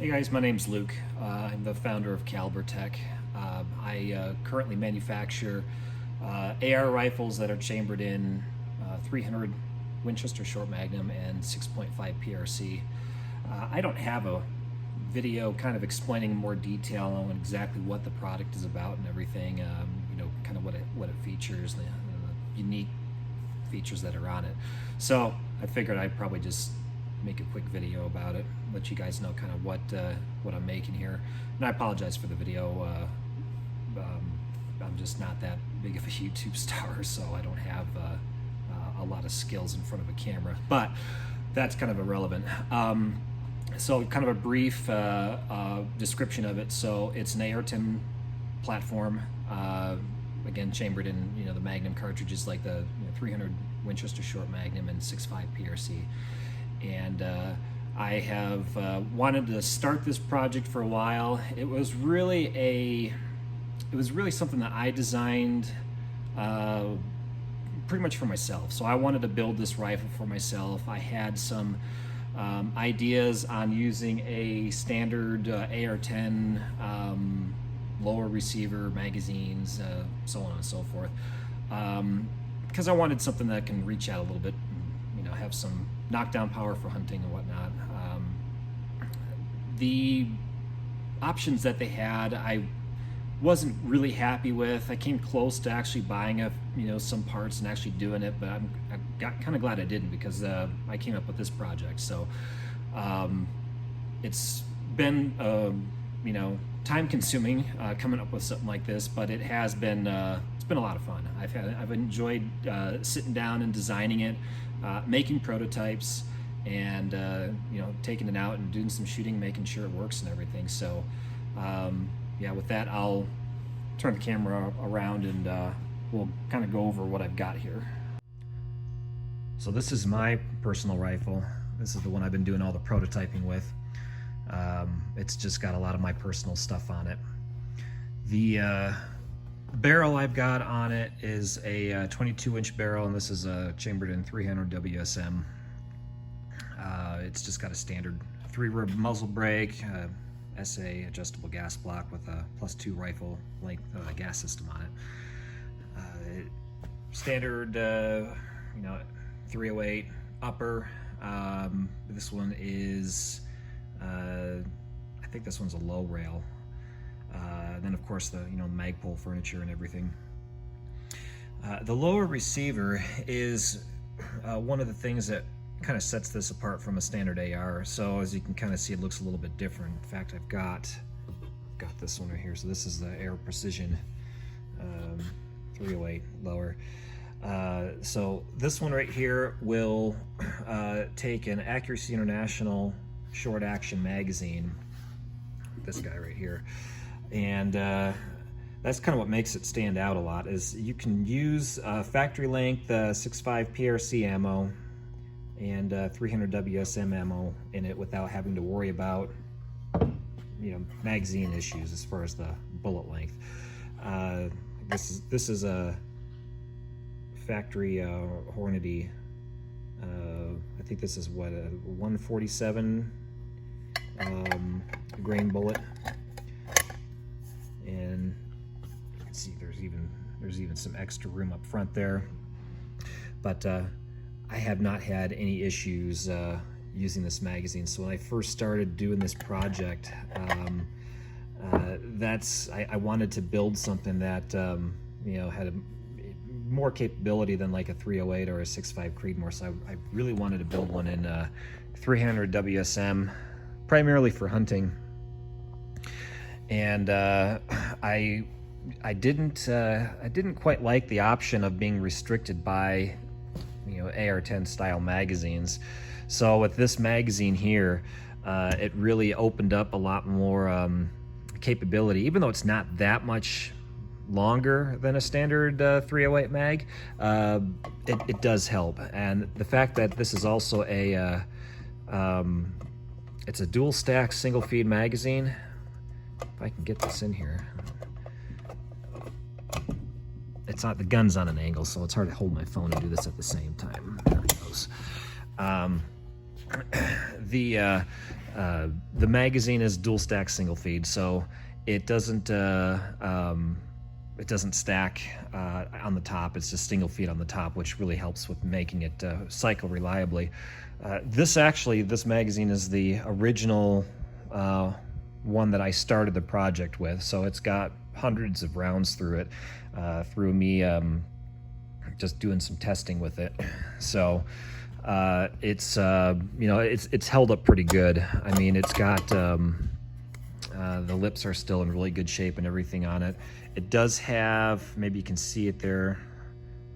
Hey guys, my name's Luke. I'm the founder of Kaliber Tech. I currently manufacture AR rifles that are chambered in 300 Winchester short magnum and 6.5 PRC. I don't have a video kind of explaining in more detail on exactly what the product is about and everything, kind of what it features, the unique features that are on it. So I figured I'd probably just make a quick video about it, let you guys know kind of what I'm making here. And I apologize for the video. I'm just not that big of a YouTube star, so I don't have a lot of skills in front of a camera, but that's kind of irrelevant. So kind of a brief description of it. So it's an AR-10 platform, again chambered in the Magnum cartridges, like the 300 Winchester short Magnum and 6.5 PRC. And I have wanted to start this project for a while. It was really something that I designed pretty much for myself. So I wanted to build this rifle for myself. I had some ideas on using a standard AR-10 lower receiver magazines, so on and so forth, because I wanted something that can reach out a little bit, have some knockdown power for hunting and whatnot. The options that they had, I wasn't really happy with. I came close to actually buying some parts and actually doing it, but I got kind of glad I didn't, because I came up with this project. So it's been time consuming coming up with something like this, but it has been it's been a lot of fun. I've enjoyed sitting down and designing it, making prototypes, and taking it out and doing some shooting, making sure it works and everything. So yeah, with that, I'll turn the camera around and we'll kind of go over what I've got here. So this is my personal rifle. This is the one I've been doing all the prototyping with. It's just got a lot of my personal stuff on it. The barrel I've got on it is a 22-inch barrel, and this is chambered in 300 WSM. It's just got a standard 3-rib muzzle brake, SA adjustable gas block with a +2 rifle length gas system on it. Standard 308 upper. This one is I think this one's a low rail. Then of course the Magpul furniture and everything. The lower receiver is one of the things that kind of sets this apart from a standard AR. So as you can kind of see, it looks a little bit different. In fact, I've got this one right here. So this is the Air Precision 308 lower. So this one right here will take an Accuracy International short action magazine, this guy right here, and that's kind of what makes it stand out a lot. Is you can use factory length 6.5 PRC ammo and 300 WSM ammo in it without having to worry about magazine issues as far as the bullet length. This is a factory Hornady. I think this is what, a 147 grain bullet, and you can see there's even some extra room up front there. But I have not had any issues using this magazine. So when I first started doing this project, I wanted to build something that had a more capability than like a 308 or a 6.5 Creedmoor. So I really wanted to build one in 300 WSM, primarily for hunting. And I didn't quite like the option of being restricted by AR-10 style magazines. So with this magazine here, it really opened up a lot more capability, even though it's not that much longer than a standard 308 mag. It does help. And the fact that this is also it's a dual stack single feed magazine. If I can get this in here. It's not, the gun's on an angle, so it's hard to hold my phone and do this at the same time. There it goes. the magazine is dual stack single feed, so it doesn't stack on the top. It's just single feed on the top, which really helps with making it cycle reliably. This magazine is the original one that I started the project with, so it's got hundreds of rounds through it, through me just doing some testing with it. So it's it's held up pretty good. I mean, it's got the lips are still in really good shape and everything on it. It does have, maybe you can see it there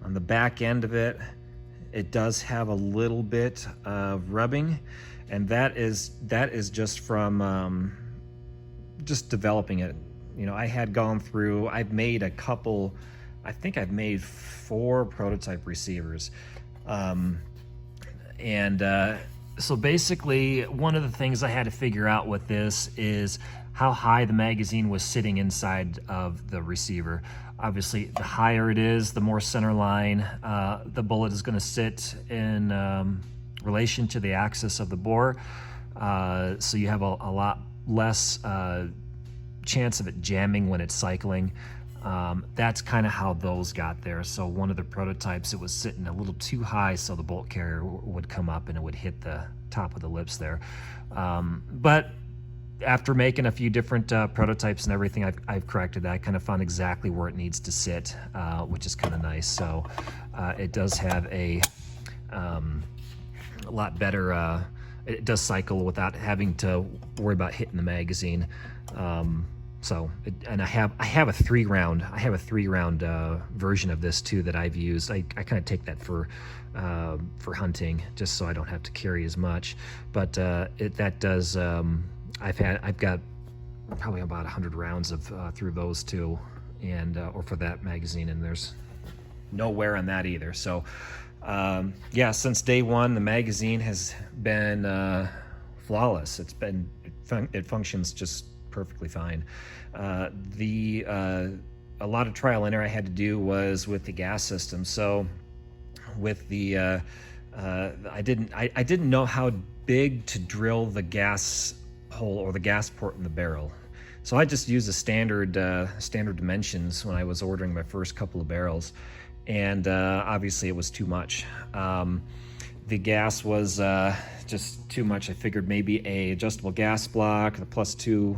on the back end of it, it does have a little bit of rubbing, and that is just from just developing it. You know, I had gone through, I've made a couple, I think I've made 4 prototype receivers. So basically, one of the things I had to figure out with this is how high the magazine was sitting inside of the receiver. Obviously, the higher it is, the more center line the bullet is going to sit in relation to the axis of the bore. So you have a lot less chance of it jamming when it's cycling. That's kind of how those got there. So one of the prototypes, it was sitting a little too high, so the bolt carrier would come up and it would hit the top of the lips there. But after making a few different prototypes and everything, I've corrected that. I kind of found exactly where it needs to sit, which is kind of nice. So it does have a lot better, it does cycle without having to worry about hitting the magazine. And I have a 3-round version of this too that I've used. I kind of take that for hunting, just so I don't have to carry as much. But that does. I've got probably about 100 rounds of through those two, and or for that magazine, and there's no wear on that either. So yeah, since day one, the magazine has been flawless. It functions just perfectly fine. A lot of trial and error I had to do was with the gas system. So with the I didn't know how big to drill the gas hole or the gas port in the barrel. So I just used the standard dimensions when I was ordering my first couple of barrels, and obviously it was too much. The gas was just too much. I figured maybe a adjustable gas block, the +2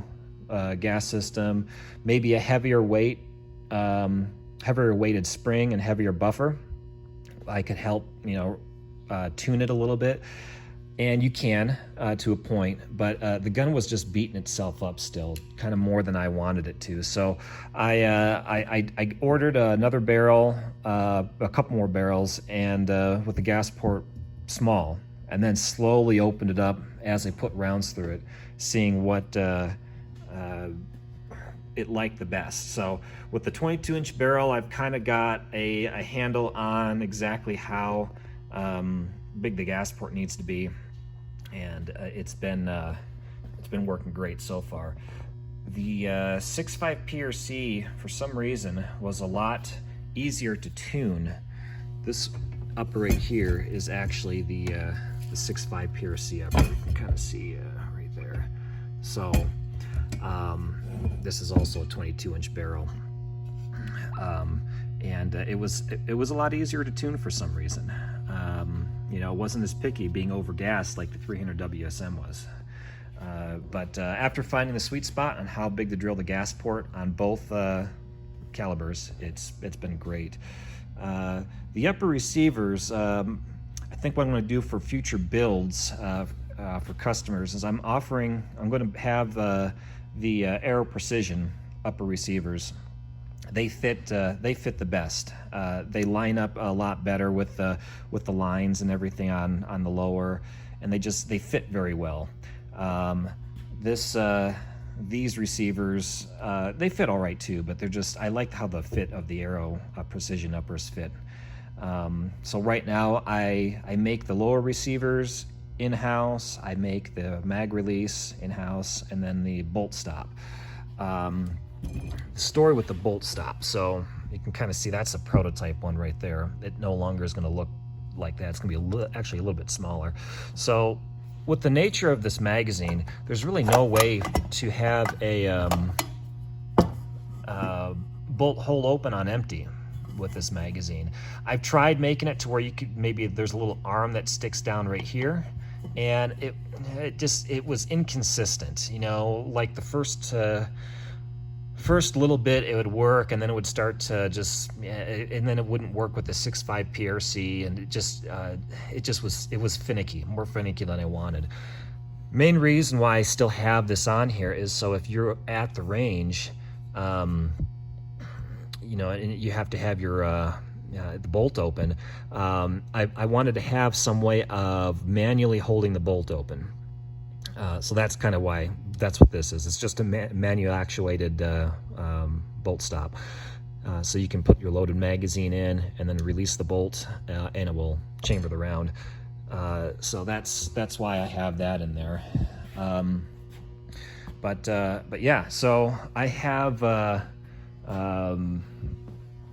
gas system, maybe a heavier weighted spring and heavier buffer. I could help, tune it a little bit, and you can to a point, but the gun was just beating itself up still, kind of more than I wanted it to. So I ordered another barrel, a couple more barrels, and with the gas port small, and then slowly opened it up as I put rounds through it, seeing what it liked the best. So with the 22-inch barrel, I've kind of got a handle on exactly how big the gas port needs to be, and it's been working great so far. The 6.5 PRC, for some reason, was a lot easier to tune. This upper right here is actually the 6.5 PRC upper. You can kind of see right there. So this is also a 22-inch barrel, and it was a lot easier to tune for some reason. It wasn't as picky being overgassed like the 300 WSM was. But after finding the sweet spot on how big to drill the gas port on both calibers, it's been great. The upper receivers, I think what I'm going to do for future builds for customers is I'm going to have the Aero Precision upper receivers. They fit the best. They line up a lot better with the lines and everything on the lower, and they fit very well. These receivers, they fit all right too, but I like how the fit of the Aero Precision uppers fit. So right now I make the lower receivers in-house, I make the mag release in-house, and then the bolt stop. The story with the bolt stop, so you can kind of see that's a prototype one right there. It no longer is going to look like that. It's going to be actually a little bit smaller. So with the nature of this magazine, there's really no way to have a bolt hole open on empty with this magazine. I've tried making it to where you could, maybe there's a little arm that sticks down right here, and it was inconsistent. You know, like the first little bit it would work, and then it would start to just, and then it wouldn't work with the 6.5 PRC, and it was finicky, more finicky than I wanted. Main reason why I still have this on here is so if you're at the range, you know, and you have to have your the bolt open. I wanted to have some way of manually holding the bolt open. So that's kind of why, that's what this is. It's just a manual actuated bolt stop. So you can put your loaded magazine in and then release the bolt, and it will chamber the round. So that's why I have that in there. But yeah, so I have,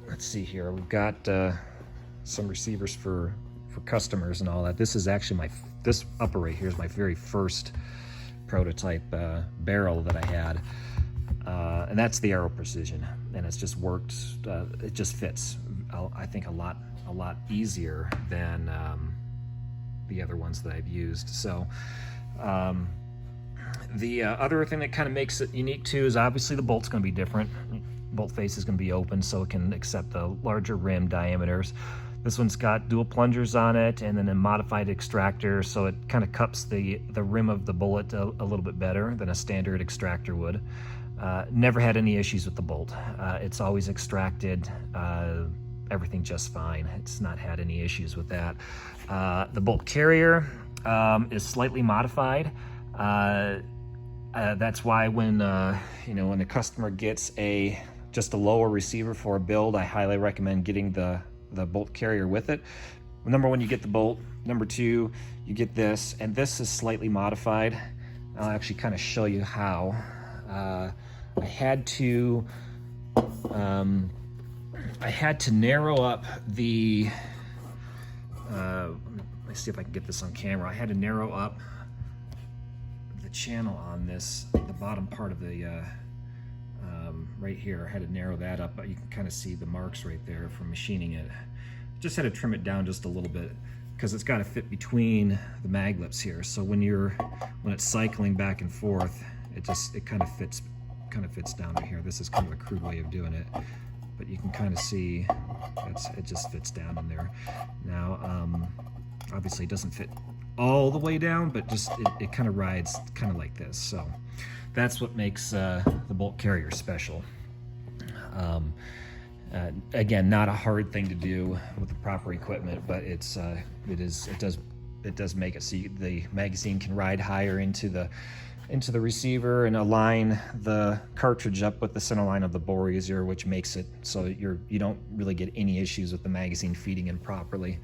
let's see here, we've got some receivers for customers and all that. This is actually this upper right here is my very first prototype barrel that I had, and that's the Aero Precision, and it's just worked. It just fits, I think, a lot easier than the other ones that I've used. So the other thing that kind of makes it unique too is obviously the bolt's going to be different. Bolt face is going to be open so it can accept the larger rim diameters. This one's got dual plungers on it and then a modified extractor, so it kind of cups the rim of the bullet a little bit better than a standard extractor would. Never had any issues with the bolt. It's always extracted everything just fine. It's not had any issues with that. The bolt carrier is slightly modified. That's why when you know, when the customer gets just a lower receiver for a build, I highly recommend getting the bolt carrier with it. Number one, you get the bolt. Number two, you get this, and this is slightly modified. I'll actually kind of show you how. I had to narrow up the. Let's see if I can get this on camera. I had to narrow up the channel on this, the bottom part of the. Right here, I had to narrow that up, but you can kind of see the marks right there from machining it. Just had to trim it down just a little bit because it's got to fit between the mag lips here. So when it's cycling back and forth, it kind of fits down right here. This is kind of a crude way of doing it, but you can kind of see it just fits down in there. Now, obviously, it doesn't fit all the way down, but just it kind of rides kind of like this. So that's what makes the bolt carrier special. Again, not a hard thing to do with the proper equipment, but it does make it so the magazine can ride higher into the receiver and align the cartridge up with the center line of the bore easier, which makes it so you don't really get any issues with the magazine feeding in properly.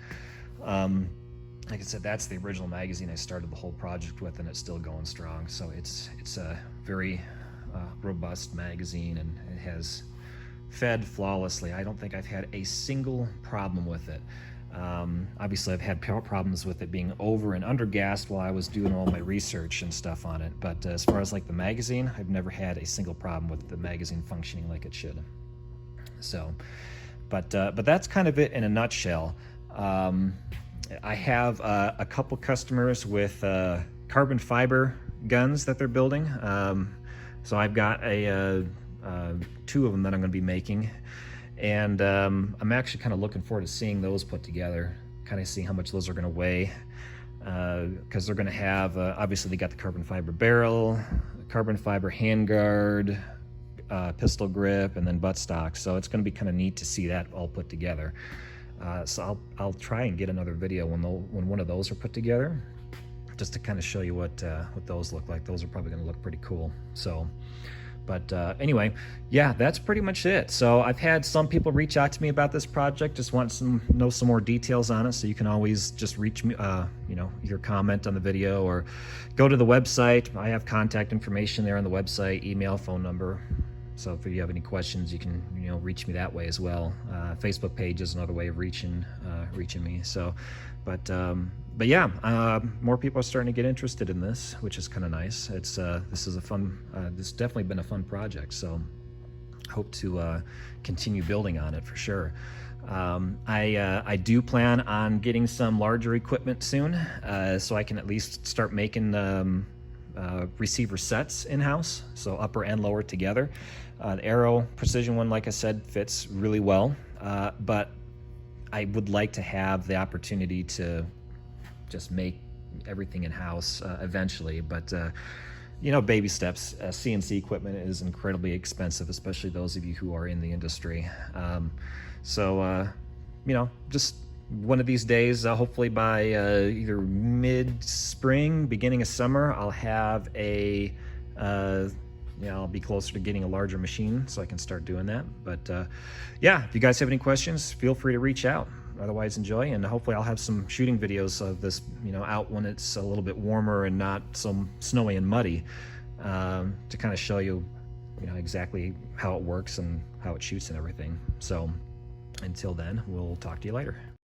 Like I said, that's the original magazine I started the whole project with, and it's still going strong. So it's a very robust magazine, and it has fed flawlessly. I don't think I've had a single problem with it. Obviously, I've had problems with it being over and under gassed while I was doing all my research and stuff on it. But as far as like the magazine, I've never had a single problem with the magazine functioning like it should. So, but that's kind of it in a nutshell. I have a couple customers with carbon fiber guns that they're building. So I've got two of them that I'm going to be making, and I'm actually kind of looking forward to seeing those put together, kind of seeing how much those are going to weigh, because they're going to have obviously they got the carbon fiber barrel, carbon fiber handguard, pistol grip, and then buttstock. So it's going to be kind of neat to see that all put together. So I'll try and get another video when one of those are put together, just to kind of show you what those look like. Those are probably going to look pretty cool. So, but anyway, yeah, that's pretty much it. So I've had some people reach out to me about this project, just want know some more details on it. So you can always just reach me, your comment on the video, or go to the website. I have contact information there on the website, email, phone number. So if you have any questions, you can reach me that way as well. Facebook page is another way of reaching me. So, but yeah, more people are starting to get interested in this, which is kind of nice. This is a fun. This has definitely been a fun project. So hope to continue building on it for sure. I do plan on getting some larger equipment soon, so I can at least start making receiver sets in-house, so upper and lower together. The Arrow Precision one, like I said, fits really well, but I would like to have the opportunity to just make everything in-house eventually, but baby steps. CNC equipment is incredibly expensive, especially those of you who are in the industry. So just one of these days, hopefully by either mid-spring, beginning of summer, I'll have I'll be closer to getting a larger machine so I can start doing that. But yeah, if you guys have any questions, feel free to reach out. Otherwise, enjoy, and hopefully I'll have some shooting videos of this, out when it's a little bit warmer and not so snowy and muddy, to kind of show you, exactly how it works and how it shoots and everything. So until then, we'll talk to you later.